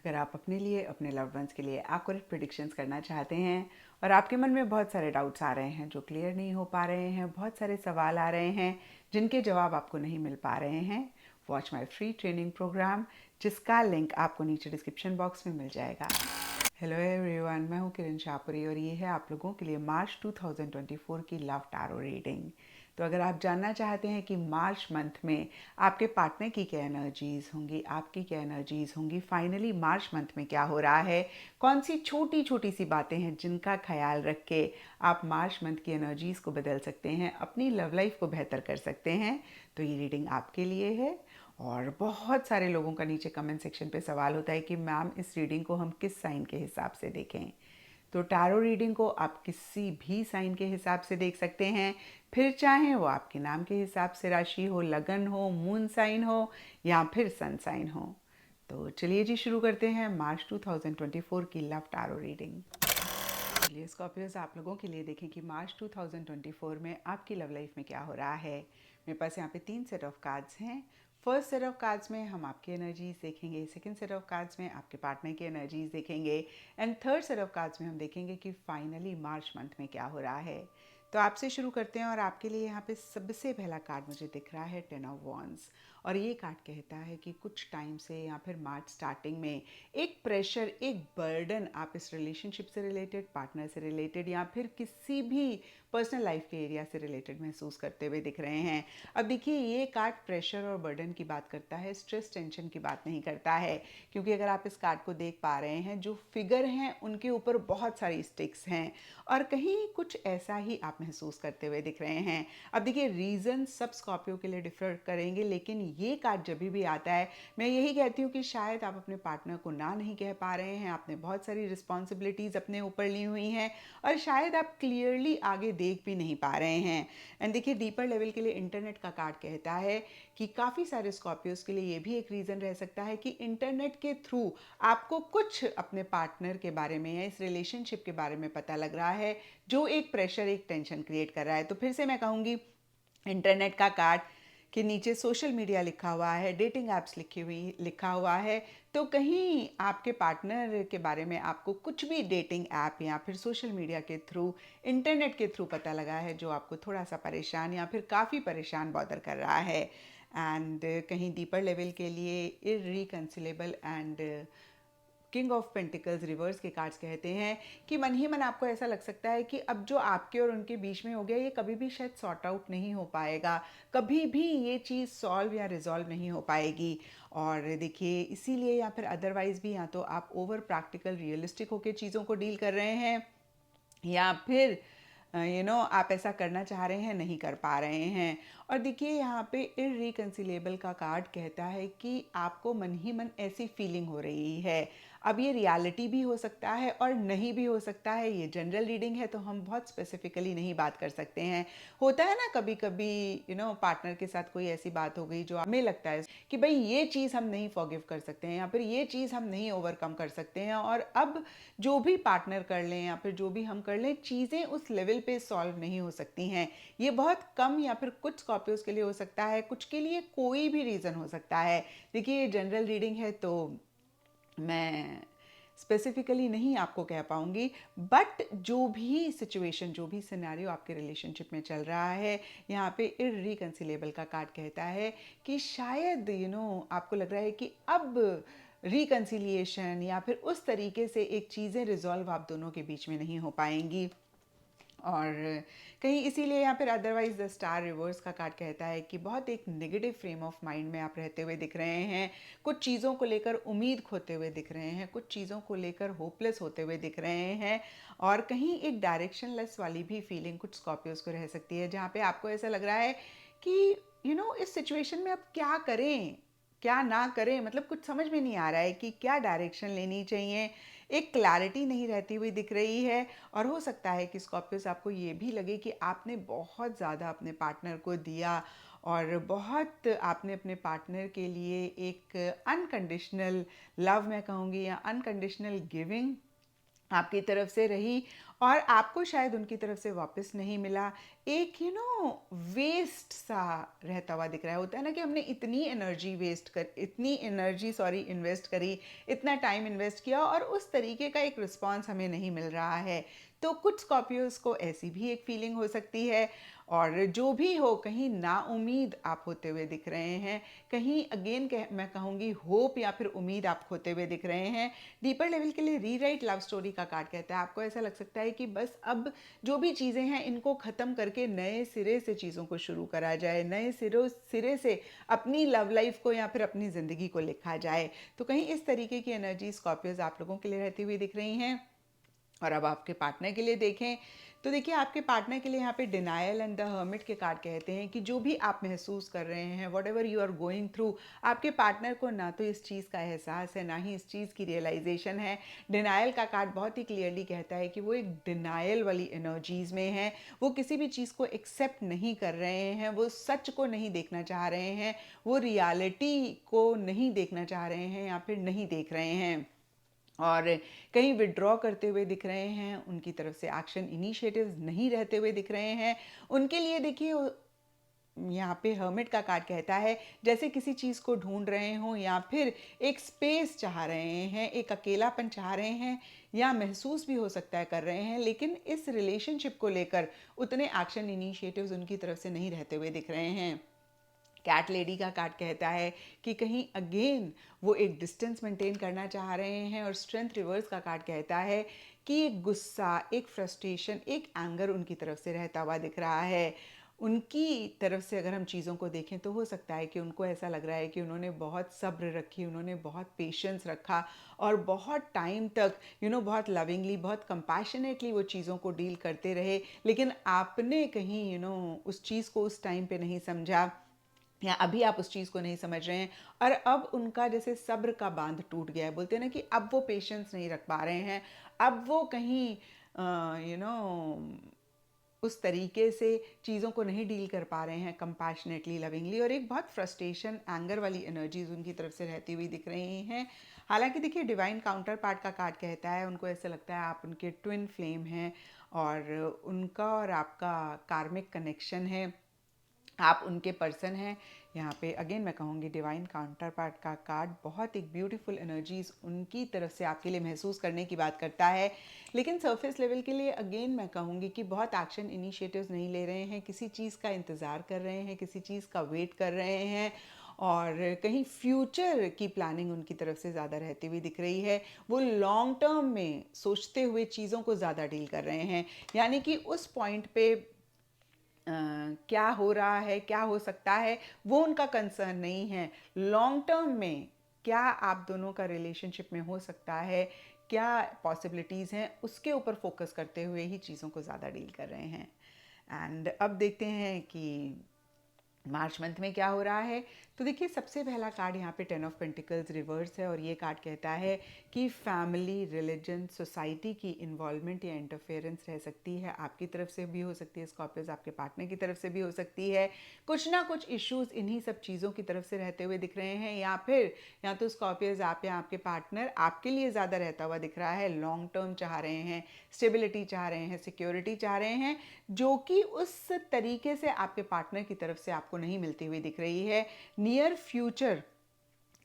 अगर आप अपने लिए, अपने लव्ड वंस के लिए एक्यूरेट प्रेडिक्शंस करना चाहते हैं और आपके मन में बहुत सारे डाउट्स आ रहे हैं जो क्लियर नहीं हो पा रहे हैं, बहुत सारे सवाल आ रहे हैं जिनके जवाब आपको नहीं मिल पा रहे हैं, watch my free training programme, जिसका लिंक आपको नीचे डिस्क्रिप्शन बॉक्स में मिल जाएगा। हेलो एवरीवन, मैं हूँ किरण शाहपुरी और ये है आप लोगों के लिए मार्च 2024 की लव टैरो रीडिंग। तो अगर आप जानना चाहते हैं कि मार्च मंथ में आपके पार्टनर की क्या एनर्जीज़ होंगी, आपकी क्या एनर्जीज़ होंगी, फाइनली मार्च मंथ में क्या हो रहा है, कौन सी छोटी छोटी सी बातें हैं जिनका ख्याल रख के आप मार्च मंथ की एनर्जीज़ को बदल सकते हैं, अपनी लव लाइफ को बेहतर कर सकते हैं, तो ये रीडिंग आपके लिए है। और बहुत सारे लोगों का नीचे कमेंट सेक्शन पे सवाल होता है कि मैम इस रीडिंग को हम किस साइन के हिसाब से देखें। तो टैरो रीडिंग को आप किसी भी साइन के हिसाब से देख सकते हैं, फिर चाहे वो आपके नाम के हिसाब से राशि हो, लगन हो, मून साइन हो या फिर सन साइन हो। तो चलिए जी शुरू करते हैं मार्च 2024 की लव टैरो रीडिंग। चलिए स्कॉर्पियोज, आप लोगों के लिए देखें कि मार्च 2024 में आपकी लव लाइफ में क्या हो रहा है। मेरे पास यहाँ पे 3 सेट ऑफ कार्ड्स हैं। फर्स्ट सेट ऑफ कार्ड्स में हम आपकी एनर्जीज देखेंगे, सेकंड सेट ऑफ कार्ड्स में आपके पार्टनर की एनर्जीज देखेंगे and third set of cards में हम देखेंगे कि फाइनली मार्च मंथ में क्या हो रहा है। तो आपसे शुरू करते हैं और आपके लिए यहाँ पे सबसे पहला कार्ड मुझे दिख रहा है 10 ऑफ वॉन्ड्स। और ये कार्ड कहता है कि कुछ टाइम से या फिर मार्च स्टार्टिंग में एक प्रेशर, एक बर्डन आप इस रिलेशनशिप से रिलेटेड, पार्टनर से रिलेटेड या फिर किसी भी पर्सनल लाइफ के एरिया से रिलेटेड महसूस करते हुए दिख रहे हैं। अब देखिए, ये कार्ड प्रेशर और बर्डन की बात करता है, स्ट्रेस टेंशन की बात नहीं करता है, क्योंकि अगर आप इस कार्ड को देख पा रहे हैं, जो फिगर हैं उनके ऊपर बहुत सारी स्टिक्स हैं और कहीं कुछ ऐसा ही आप महसूस करते हुए दिख रहे हैं। अब देखिए, रीज़न सब स्कॉर्पियो के लिए डिफर करेंगे, लेकिन ये कार्ड जब भी आता है मैं यही कहती हूँ कि शायद आप अपने पार्टनर को ना नहीं कह पा रहे हैं, आपने बहुत सारी रिस्पॉन्सिबिलिटीज़ अपने ऊपर ली हुई हैं और शायद आप क्लियरली आगे देख भी नहीं पा रहे हैं। एंड देखिए, डीपर लेवल के लिए इंटरनेट का कार्ड कहता है कि काफ़ी सारे स्कॉर्पियोज के लिए ये भी एक रीज़न रह सकता है कि इंटरनेट के थ्रू आपको कुछ अपने पार्टनर के बारे में या इस रिलेशनशिप के बारे में पता लग रहा है, जो एक प्रेशर, एक टेंशन क्रिएट कर रहा है। तो फिर से मैं कहूँगी, इंटरनेट का कार्ड के नीचे सोशल मीडिया लिखा हुआ है, डेटिंग ऐप्स लिखा हुआ है, तो कहीं आपके पार्टनर के बारे में आपको कुछ भी डेटिंग ऐप या फिर सोशल मीडिया के थ्रू, इंटरनेट के थ्रू पता लगा है जो आपको थोड़ा सा परेशान या फिर काफ़ी परेशान बॉदर कर रहा है। एंड कहीं डीपर लेवल के लिए irreconcilable and king of pentacles reverse के कार्ड्स कहते हैं कि मन ही मन आपको ऐसा लग सकता है कि अब जो आपके और उनके बीच में हो गया, ये कभी भी शायद सॉर्ट आउट नहीं हो पाएगा, कभी भी ये चीज़ सॉल्व या रिजॉल्व नहीं हो पाएगी। और देखिए, इसीलिए या फिर अदरवाइज भी या तो आप ओवर प्रैक्टिकल रियलिस्टिक होकर चीज़ों को डील कर रहे हैं या फिर आप ऐसा करना चाह रहे हैं, नहीं कर पा रहे हैं। और देखिए, यहाँ पे इररिकंसिलेबल का कार्ड कहता है कि आपको मन ही मन ऐसी फीलिंग हो रही है। अब ये रियलिटी भी हो सकता है और नहीं भी हो सकता है, ये जनरल रीडिंग है तो हम बहुत स्पेसिफिकली नहीं बात कर सकते हैं। होता है ना कभी कभी, पार्टनर के साथ कोई ऐसी बात हो गई जो हमें लगता है कि भाई ये चीज़ हम नहीं फॉरगिव कर सकते हैं या फिर ये चीज़ हम नहीं ओवरकम कर सकते हैं, और अब जो भी पार्टनर कर लें या फिर जो भी हम कर लें, चीज़ें उस लेवल पे सॉल्व नहीं हो सकती हैं। ये बहुत कम या फिर कुछ स्कॉर्पियोज के लिए हो सकता है, कुछ के लिए कोई भी रीज़न हो सकता है। देखिए, ये जनरल रीडिंग है तो मैं स्पेसिफिकली नहीं आपको कह पाऊंगी, बट जो भी सिचुएशन, जो भी सिनेरियो आपके रिलेशनशिप में चल रहा है, यहाँ पे इररिकंसिलेबल का कार्ड कहता है कि शायद आपको लग रहा है कि अब रिकंसिलिएशन या फिर उस तरीके से एक चीज़ें रिजॉल्व आप दोनों के बीच में नहीं हो पाएंगी। और कहीं इसीलिए यहाँ पर अदरवाइज द स्टार रिवर्स का कार्ड कहता है कि बहुत एक नेगेटिव फ्रेम ऑफ माइंड में आप रहते हुए दिख रहे हैं, कुछ चीज़ों को लेकर उम्मीद खोते हुए दिख रहे हैं, कुछ चीज़ों को लेकर होपलेस होते हुए दिख रहे हैं, और कहीं एक डायरेक्शनलेस वाली भी फीलिंग कुछ स्कॉर्पियोज को रह सकती है, जहाँ पे आपको ऐसा लग रहा है कि इस सिचुएशन में अब क्या करें, क्या ना करें, मतलब कुछ समझ में नहीं आ रहा है कि क्या डायरेक्शन लेनी चाहिए, एक क्लैरिटी नहीं रहती हुई दिख रही है। और हो सकता है कि स्कॉर्पियोस आपको ये भी लगे कि आपने बहुत ज़्यादा अपने पार्टनर को दिया और बहुत आपने अपने पार्टनर के लिए एक अनकंडीशनल लव, मैं कहूँगी, या अनकंडीशनल गिविंग आपकी तरफ से रही, और आपको शायद उनकी तरफ से वापस नहीं मिला। एक वेस्ट सा रहता हुआ दिख रहा है। होता है ना कि हमने इतनी एनर्जी इन्वेस्ट करी, इतना टाइम इन्वेस्ट किया और उस तरीके का एक रिस्पॉन्स हमें नहीं मिल रहा है। तो कुछ स्कॉर्पियोज को ऐसी भी एक फीलिंग हो सकती है। और जो भी हो, कहीं नाउम्मीद आप होते हुए दिख रहे हैं, कहीं अगेन मैं कहूँगी होप या फिर उम्मीद आप खोते हुए दिख रहे हैं। डीपर लेवल के लिए रीराइट लव स्टोरी का कार्ड कहता है आपको ऐसा लग सकता है कि बस अब जो भी चीज़ें हैं इनको ख़त्म करके नए सिरे से चीज़ों को शुरू करा जाए, नए सिरे से अपनी लव लाइफ को या फिर अपनी ज़िंदगी को लिखा जाए। तो कहीं इस तरीके की एनर्जी स्कॉर्पियोज आप लोगों के लिए रहती हुई दिख रही हैं। और अब आपके पार्टनर के लिए देखें तो देखिए, आपके पार्टनर के लिए यहाँ पे डिनायल एंड द हर्मिट के कार्ड कहते हैं कि जो भी आप महसूस कर रहे हैं, whatever you are going through, आपके पार्टनर को ना तो इस चीज़ का एहसास है, ना ही इस चीज़ की रियलाइजेशन है। डिनायल का कार्ड बहुत ही क्लियरली कहता है कि वो एक डिनायल वाली एनर्जीज़ में है। वो किसी भी चीज़ को एक्सेप्ट नहीं कर रहे हैं, वो सच को नहीं देखना चाह रहे हैं, वो रियलिटी को नहीं देखना चाह रहे हैं या फिर नहीं देख रहे हैं। और कहीं विड्रॉ करते हुए दिख रहे हैं, उनकी तरफ से एक्शन इनिशिएटिव्स नहीं रहते हुए दिख रहे हैं। उनके लिए देखिए, यहाँ पे हर्मिट का कार्ड कहता है जैसे किसी चीज़ को ढूंढ रहे हों या फिर एक स्पेस चाह रहे हैं, एक अकेलापन चाह रहे हैं, या महसूस भी हो सकता है कर रहे हैं, लेकिन इस रिलेशनशिप को लेकर उतने एक्शन इनिशिएटिव्स उनकी तरफ से नहीं रहते हुए दिख रहे हैं। कैट लेडी का कार्ड कहता है कि कहीं अगेन वो एक डिस्टेंस मेंटेन करना चाह रहे हैं। और स्ट्रेंथ रिवर्स का कार्ड कहता है कि एक गुस्सा, एक फ्रस्ट्रेशन, एक एंगर उनकी तरफ से रहता हुआ दिख रहा है। उनकी तरफ से अगर हम चीज़ों को देखें तो हो सकता है कि उनको ऐसा लग रहा है कि उन्होंने बहुत सब्र रखी, उन्होंने बहुत पेशेंस रखा और बहुत टाइम तक बहुत लविंगली, बहुत कंपैशनेटली वो चीज़ों को डील करते रहे, लेकिन आपने कहीं उस चीज़ को उस टाइम पे नहीं समझा, या अभी आप उस चीज़ को नहीं समझ रहे हैं। और अब उनका जैसे सब्र का बांध टूट गया है, बोलते हैं ना कि अब वो पेशेंस नहीं रख पा रहे हैं, अब वो कहीं यू नो उस तरीके से चीज़ों को नहीं डील कर पा रहे हैं कंपैशनेटली, लविंगली। और एक बहुत फ्रस्ट्रेशन, एंगर वाली एनर्जीज उनकी तरफ से रहती हुई दिख रही हैं। हालांकि देखिए, डिवाइन काउंटर पार्ट का कार्ड कहता है उनको ऐसा लगता है आप उनके ट्विन फ्लेम हैं और उनका और आपका कार्मिक कनेक्शन है, आप उनके पर्सन हैं। यहाँ पे अगेन मैं कहूँगी डिवाइन काउंटर पार्ट का कार्ड बहुत एक ब्यूटीफुल एनर्जीज उनकी तरफ से आपके लिए महसूस करने की बात करता है। लेकिन सरफेस लेवल के लिए अगेन मैं कहूँगी कि बहुत एक्शन इनिशिएटिव्स नहीं ले रहे हैं, किसी चीज़ का इंतज़ार कर रहे हैं, किसी चीज़ का वेट कर रहे हैं। और कहीं फ्यूचर की प्लानिंग उनकी तरफ से ज़्यादा रहती हुई दिख रही है। वो लॉन्ग टर्म में सोचते हुए चीज़ों को ज़्यादा डील कर रहे हैं, यानी कि उस पॉइंट पे क्या हो रहा है, क्या हो सकता है, वो उनका कंसर्न नहीं है। लॉन्ग टर्म में क्या आप दोनों का रिलेशनशिप में हो सकता है, क्या पॉसिबिलिटीज़ हैं, उसके ऊपर फोकस करते हुए ही चीज़ों को ज़्यादा डील कर रहे हैं। एंड अब देखते हैं कि मार्च मंथ में क्या हो रहा है। तो देखिए, सबसे पहला कार्ड यहाँ पे 10 ऑफ पेंटिकल्स रिवर्स है और ये कार्ड कहता है कि फैमिली, रिलीजन, सोसाइटी की इन्वॉल्वमेंट या इंटरफेरेंस रह सकती है। आपकी तरफ से भी हो सकती है स्कॉर्पियोज, आपके पार्टनर की तरफ से भी हो सकती है। कुछ ना कुछ इश्यूज इन्हीं सब चीज़ों की तरफ से रहते हुए दिख रहे हैं, या फिर या तो स्कॉर्पियोज आप या आपके पार्टनर आपके लिए ज़्यादा रहता हुआ दिख रहा है, लॉन्ग टर्म चाह रहे हैं, स्टेबिलिटी चाह रहे हैं, सिक्योरिटी चाह रहे हैं, जो कि उस तरीके से आपके पार्टनर की तरफ से आपको नहीं मिलती हुई दिख रही है। नियर फ्यूचर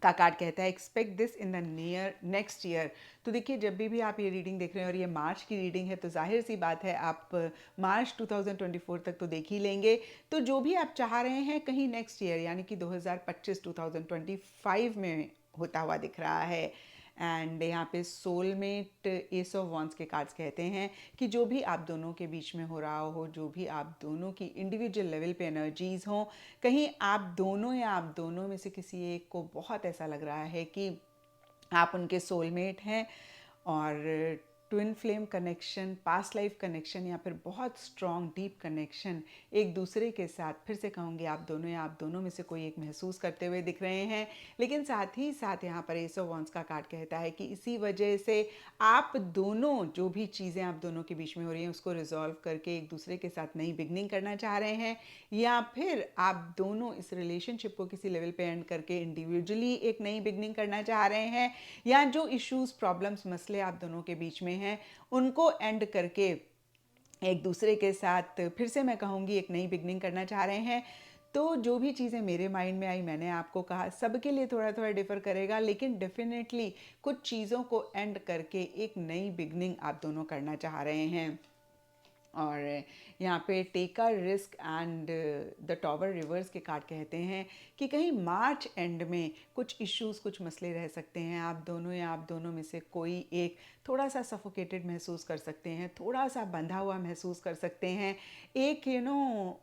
का कार्ड कहता है expect this in the near next year. तो देखिए, जब भी आप ये रीडिंग देख रहे हैं और ये मार्च की रीडिंग है, तो जाहिर सी बात है आप मार्च 2024 तक तो देख ही लेंगे। तो जो भी आप चाह रहे हैं कहीं नेक्स्ट ईयर यानी कि 2025 में होता हुआ दिख रहा है। एंड यहाँ पे सोलमेट, एस ऑफ वॉन्ड्स के कार्ड्स कहते हैं कि जो भी आप दोनों के बीच में हो रहा हो, जो भी आप दोनों की इंडिविजुअल लेवल पे एनर्जीज हों, कहीं आप दोनों या आप दोनों में से किसी एक को बहुत ऐसा लग रहा है कि आप उनके सोलमेट हैं। और twin flame connection, past life connection या फिर बहुत स्ट्रॉन्ग डीप कनेक्शन एक दूसरे के साथ, फिर से कहूँगी आप दोनों या आप दोनों में से कोई एक महसूस करते हुए दिख रहे हैं। लेकिन साथ ही साथ यहाँ पर एस ऑफ वॉन्ड्स का कार्ड कहता है कि इसी वजह से आप दोनों, जो भी चीज़ें आप दोनों के बीच में हो रही हैं, उसको रिजॉल्व करके एक दूसरे के साथ नई बिगनिंग करना चाह रहे हैं, या फिर आप दोनों इस रिलेशनशिप को किसी लेवल पे एंड करके इंडिविजुअली एक नई बिगनिंग करना चाह रहे हैं, या जो इश्यूज़, प्रॉब्लम्स, मसले आप दोनों के बीच में हैं उनको एंड करके एक दूसरे के साथ फिर से मैं कहूँगी एक नई बिगनिंग करना चाह रहे हैं। तो जो भी चीज़ें मेरे माइंड में आई मैंने आपको कहा, सबके लिए थोड़ा थोड़ा डिफ़र करेगा, लेकिन डेफिनेटली कुछ चीज़ों को एंड करके एक नई बिगनिंग आप दोनों करना चाह रहे हैं। और यहाँ पे take a risk and the tower reverse के कार्ड कहते हैं कि कहीं मार्च एंड में कुछ इश्यूज, कुछ मसले रह सकते हैं आप दोनों या आप दोनों में से कोई एक थोड़ा सा सफोकेटेड महसूस कर सकते हैं, थोड़ा सा बंधा हुआ महसूस कर सकते हैं। एक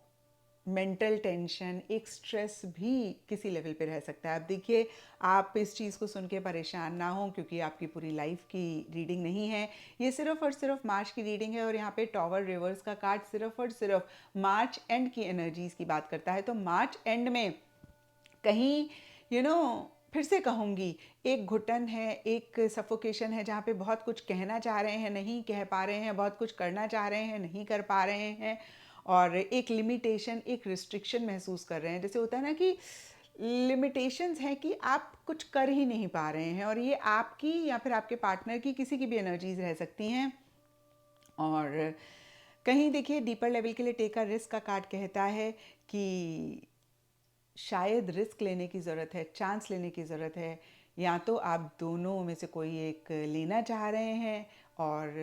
मेंटल टेंशन, एक स्ट्रेस भी किसी लेवल पे रह सकता है। अब देखिए, आप इस चीज़ को सुन के परेशान ना हो क्योंकि आपकी पूरी लाइफ की रीडिंग नहीं है, ये सिर्फ और सिर्फ मार्च की रीडिंग है। और यहाँ पे टॉवर रिवर्स का कार्ड सिर्फ और सिर्फ मार्च एंड की एनर्जीज की बात करता है। तो मार्च एंड में कहीं फिर से कहूँगी, एक घुटन है, एक सफोकेशन है, जहाँ पे बहुत कुछ कहना चाह रहे हैं नहीं कह पा रहे हैं, बहुत कुछ करना चाह रहे हैं नहीं कर पा रहे हैं, और एक लिमिटेशन, एक रिस्ट्रिक्शन महसूस कर रहे हैं। जैसे होता है ना कि लिमिटेशंस हैं कि आप कुछ कर ही नहीं पा रहे हैं, और ये आपकी या फिर आपके पार्टनर की, किसी की भी एनर्जीज रह सकती हैं। और कहीं देखिए डीपर लेवल के लिए टेक अ रिस्क का कार्ड कहता है कि शायद रिस्क लेने की ज़रूरत है, चांस लेने की ज़रूरत है। या तो आप दोनों में से कोई एक लेना चाह रहे हैं, और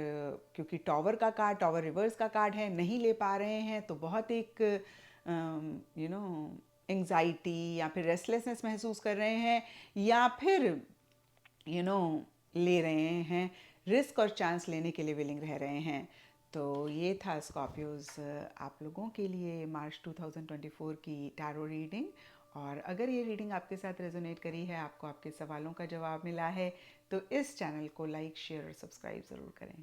क्योंकि टॉवर का कार्ड, टॉवर रिवर्स का कार्ड है, नहीं ले पा रहे हैं तो बहुत एक एंग्जाइटी या फिर रेस्टलेसनेस महसूस कर रहे हैं, या फिर यू नो ले रहे हैं, रिस्क और चांस लेने के लिए विलिंग रह रहे हैं। तो ये था स्कॉर्पियोज आप लोगों के लिए मार्च 2024 की टैरो रीडिंग। और अगर ये रीडिंग आपके साथ रेजोनेट करी है, आपको आपके सवालों का जवाब मिला है, तो इस चैनल को लाइक, शेयर और सब्सक्राइब ज़रूर करें।